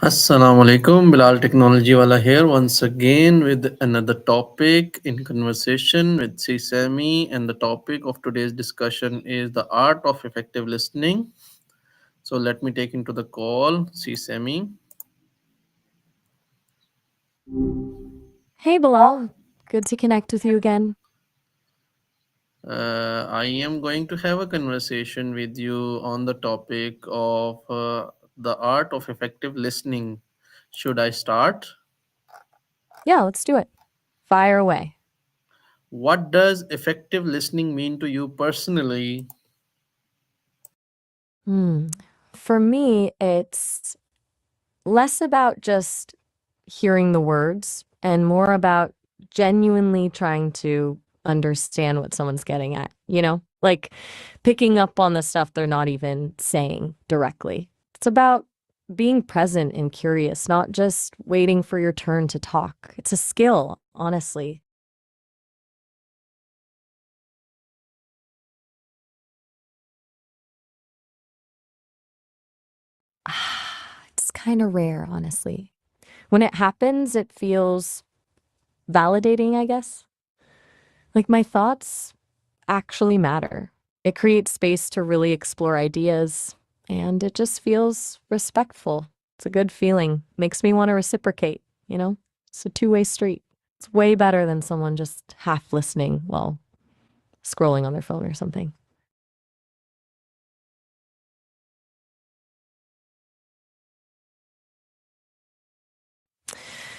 Assalamu alaikum, Bilal Technology Wala here once again with another topic in conversation with SESAME, and the topic of today's discussion is the art of effective listening. So let me take into the call SESAME. Hey, Bilal. Good to connect with you again. I am going to have a conversation with you on the topic of the art of effective listening. Should I start? Yeah, let's do it. Fire away. What does effective listening mean to you personally? Hmm. For me, it's less about just hearing the words and more about genuinely trying to understand what someone's getting at, like picking up on the stuff they're not even saying directly. It's about being present and curious, not just waiting for your turn to talk. It's a skill, honestly. It's kind of rare, honestly. When it happens, it feels validating, I guess. Like my thoughts actually matter. It creates space to really explore ideas, and it just feels respectful. It's a good feeling. Makes me want to reciprocate, you know? It's a two-way street. It's way better than someone just half listening while scrolling on their phone or something.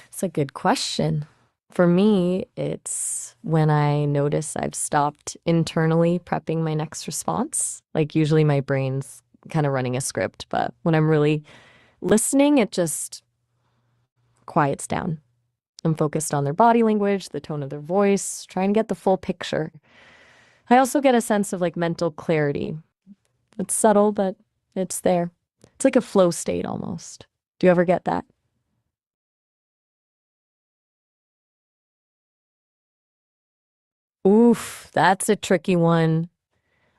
It's a good question. For me, it's when I notice I've stopped internally prepping my next response. Like, usually my brain's kind of running a script, but when I'm really listening, it just quiets down. I'm focused on their body language, the tone of their voice, trying to get the full picture. I also get a sense of like mental clarity. It's subtle, but it's there. It's like a flow state almost. Do you ever get that? Oof, that's a tricky one.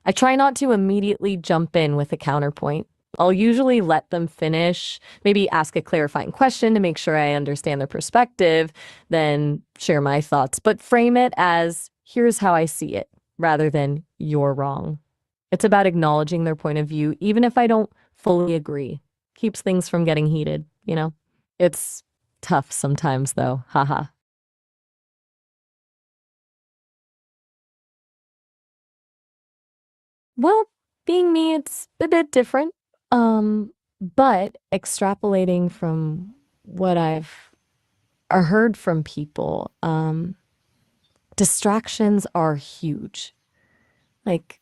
I try not to immediately jump in with a counterpoint. I'll usually let them finish, maybe ask a clarifying question to make sure I understand their perspective, then share my thoughts, but frame it as here's how I see it rather than you're wrong. It's about acknowledging their point of view, even if I don't fully agree. Keeps things from getting heated? It's tough sometimes, though. Haha. Well, being me, it's a bit different. But extrapolating from what I've heard from people, distractions are huge. Like,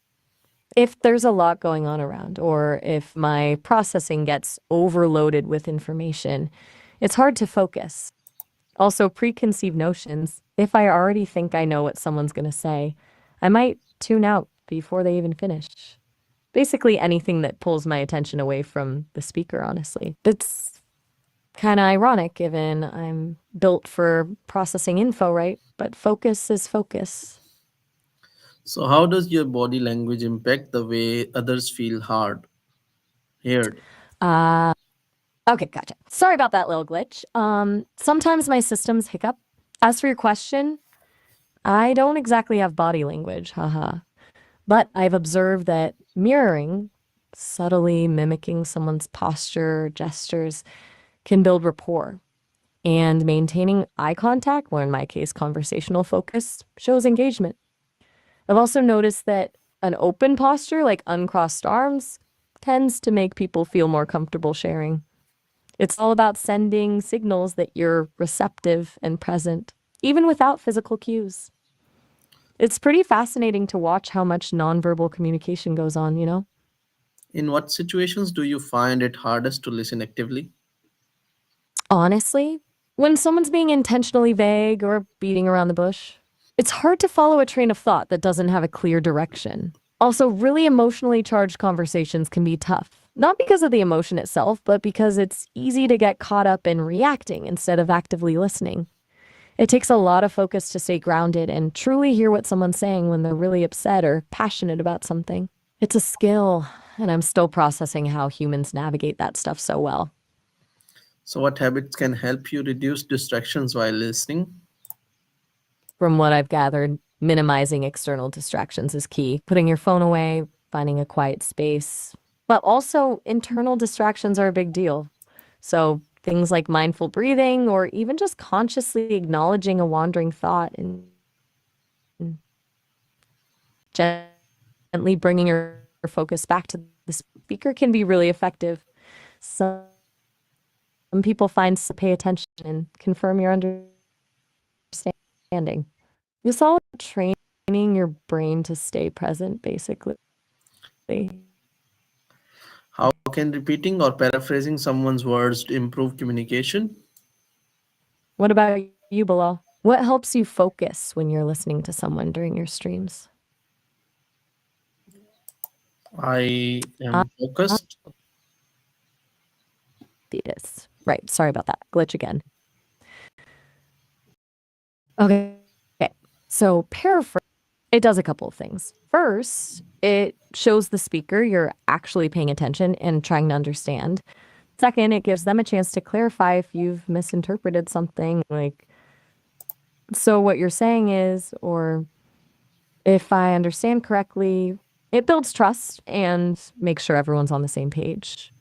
if there's a lot going on around, or if my processing gets overloaded with information, it's hard to focus. Also, preconceived notions. If I already think I know what someone's going to say, I might tune out before they even finish. Basically anything that pulls my attention away from the speaker, honestly. It's kind of ironic given I'm built for processing info, right? But focus is focus. So, how does your body language impact the way others feel heard? Uh, okay, gotcha. Sorry about that little glitch. Sometimes my systems hiccup. As for your question, I don't exactly have body language, haha. But I've observed that mirroring, subtly mimicking someone's posture, gestures, can build rapport. And maintaining eye contact, or in my case, conversational focus, shows engagement. I've also noticed that an open posture, like uncrossed arms, tends to make people feel more comfortable sharing. It's all about sending signals that you're receptive and present, even without physical cues. It's pretty fascinating to watch how much nonverbal communication goes on? In what situations do you find it hardest to listen actively? Honestly, when someone's being intentionally vague or beating around the bush, it's hard to follow a train of thought that doesn't have a clear direction. Also, really emotionally charged conversations can be tough. Not because of the emotion itself, but because it's easy to get caught up in reacting instead of actively listening. It takes a lot of focus to stay grounded and truly hear what someone's saying when they're really upset or passionate about something. It's a skill, and I'm still processing how humans navigate that stuff so well. So, what habits can help you reduce distractions while listening? From what I've gathered, minimizing external distractions is key. Putting your phone away, finding a quiet space. But also, internal distractions are a big deal. So, things like mindful breathing or even just consciously acknowledging a wandering thought and gently bringing your focus back to the speaker can be really effective. Some people find pay attention and confirm your understanding. It's all about training your brain to stay present, basically. How can repeating or paraphrasing someone's words improve communication? What about you, Bilal? What helps you focus when you're listening to someone during your streams? I Ah, am focused. it is. Right. Sorry about that. Glitch again. Okay. So paraphrase, it does a couple of things. First, it shows the speaker you're actually paying attention and trying to understand. Second, it gives them a chance to clarify if you've misinterpreted something, like, so what you're saying is, or if I understand correctly, it builds trust and makes sure everyone's on the same page.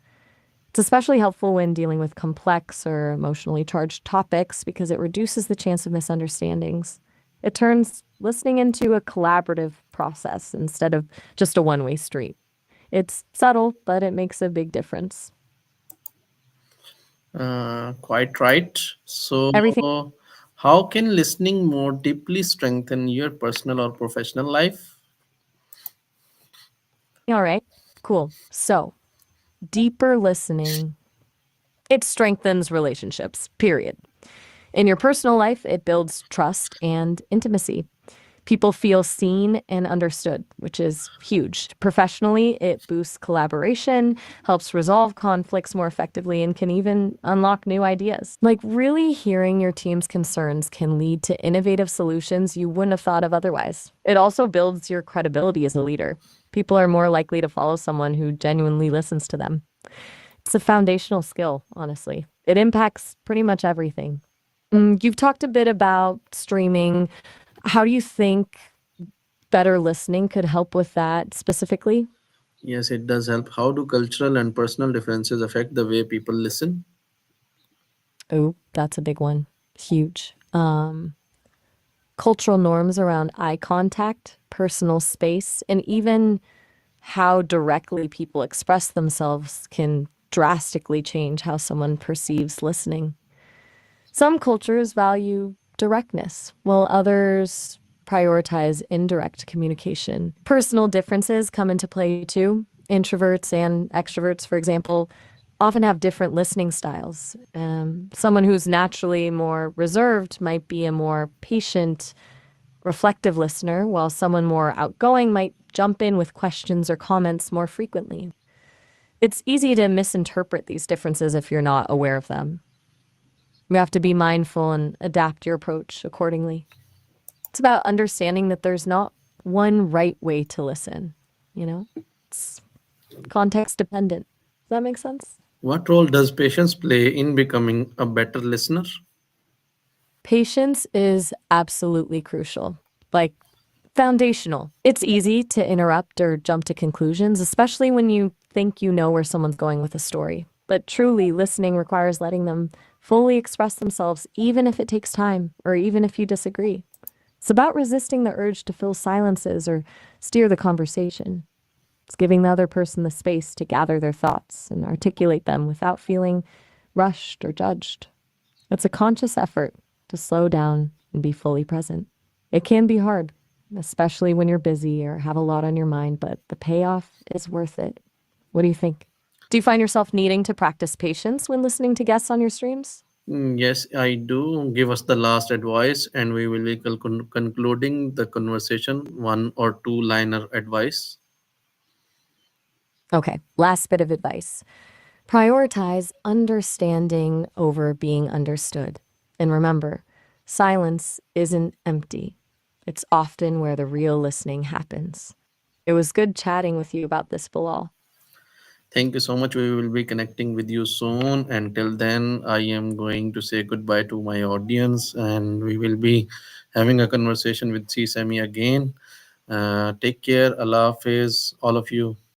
It's especially helpful when dealing with complex or emotionally charged topics because it reduces the chance of misunderstandings. It turns listening into a collaborative process instead of just a one-way street. It's subtle, but it makes a big difference. Quite right. So, Everything how can listening more deeply strengthen your personal or professional life? all right? Cool. So, deeper listening, it strengthens relationships, period. In your personal life, it builds trust and intimacy. People feel seen and understood, which is huge. Professionally, it boosts collaboration, helps resolve conflicts more effectively, and can even unlock new ideas. Like, really hearing your team's concerns can lead to innovative solutions you wouldn't have thought of otherwise. It also builds your credibility as a leader. People are more likely to follow someone who genuinely listens to them. It's a foundational skill, honestly. It impacts pretty much everything. You've talked a bit about streaming. How do you think better listening could help with that specifically? Yes, it does help. How do cultural and personal differences affect the way people listen? Oh, that's a big one. Huge. Cultural norms around eye contact, personal space, and even how directly people express themselves can drastically change how someone perceives listening. Some cultures value directness, while others prioritize indirect communication. Personal differences come into play too. Introverts and extroverts, for example, often have different listening styles. Someone who's naturally more reserved might be a more patient, reflective listener, while someone more outgoing might jump in with questions or comments more frequently. It's easy to misinterpret these differences if you're not aware of them. You have to be mindful and adapt your approach accordingly. It's about understanding that there's not one right way to listen, you know? It's context dependent. Does that make sense? What role does patience play in becoming a better listener? Patience is absolutely crucial, like foundational. It's easy to interrupt or jump to conclusions, especially when you think you know where someone's going with a story. But truly, listening requires letting them fully express themselves, even if it takes time or even if you disagree. It's about resisting the urge to fill silences or steer the conversation. It's giving the other person the space to gather their thoughts and articulate them without feeling rushed or judged. It's a conscious effort to slow down and be fully present. It can be hard, especially when you're busy or have a lot on your mind, but the payoff is worth it. What do you think? Do you find yourself needing to practice patience when listening to guests on your streams? Yes, I do. Give us the last advice, and we will be concluding the conversation. One or two liner advice. Okay, last bit of advice. Prioritize understanding over being understood. And remember, silence isn't empty. It's often where the real listening happens. It was good chatting with you about this, Bilal. Thank you so much. We will be connecting with you soon. Until then, I am going to say goodbye to my audience, and we will be having a conversation with CSAMI again. Take care. Allah Hafiz, all of you.